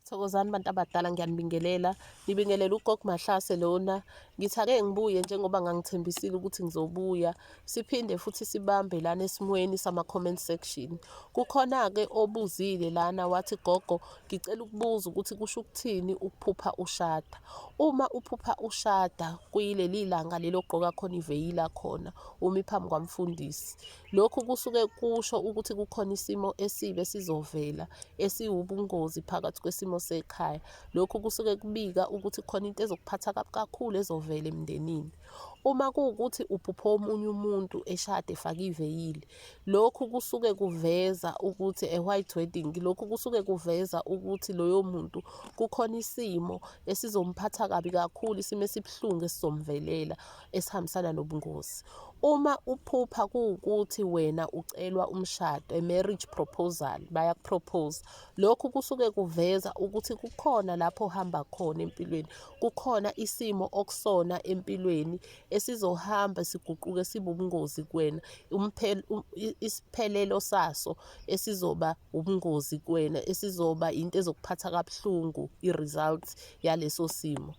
Thokozani bantu abadala, ngiyanibingelela. Ngibingelela ugogo Mahlase lona. Ngithi ake ngibuye njengoba ngangithembisile ukuthi ngizobuya. Siphinde futhi sibambe lana esimweni sama-comment section. Kukhona-ke obuzile lana wathi, gogo ngicela ukubuza ukuthi kusho ukuthini ukuphupha ushada. Uma uphupha ushada kuyileli langa leli ogqoka khona iveyila khona umi phambi kwamfundisi. Lokhu kusuke kusho ukuthi kukhona isimo esibe esizovela esiwubungozi phakathi kwesimo sekhaya. Lokhu kusuke kubika ukuthi khona into ezokuphatha kakhulu ezovela emndenini. Uma kuwukuthi uphupha omunye umuntu eshada efake iveyili, lokhu kusuke kuveza ukuthi a-white wedding, lokhu kusuke kuveza ukuthi loyo muntu kukhona isimo esizomphatha kabi kakhulu, isimo esibuhlungu esizomvelela esihambisana nobungozi. Uma uphupha kuwukuthi wena ucelwa umshado, a marriage proposal, bayakupropose, lokhu kusuke kuveza ukuthi kukhona lapho ohamba khona empilweni, kukhona isimo okusona empilweni esizohamba siguquke sibe ubungozi kuwena, isiphelelo saso esizoba ubungozi kuwena, esizoba into ezokuphatha kabuhlungu, i-result yaleso simo.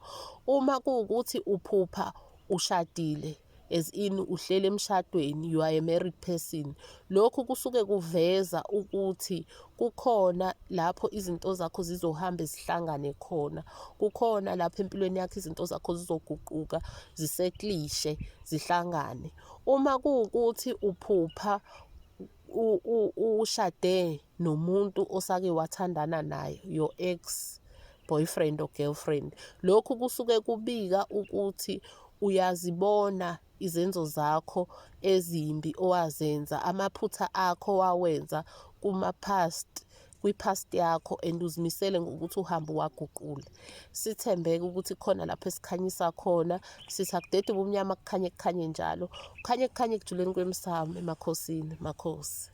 Uma kuwukuthi uphupha ushadile, as in uhlele emshadweni, you are a married person, lokhu kusuke kuveza ukuthi kukhona lapho izinto zakho zizohamba zihlangane khona, kukhona lapho empilweni yakho izinto zakho zizoguquka ziseklishe zihlangane. Uma kuwukuthi uphupha ushade nomuntu osake wathandana naye, your ex boyfriend or girlfriend, lokhu kusuke kubika ukuthi uyazibona izenzo zakho ezimbi owazenza, amaphutha akho wawenza kwi-past yakho, and uzimisele ngokuthi uhambe waguqula. Sithembeke ukuthi khona lapho esikhanyisa khona, sithi akudede ubumnyama kukhanye kukhanye njalo, kukhanye kukhanye ekujuleni kwemsamo. Emakhosini, makhosi.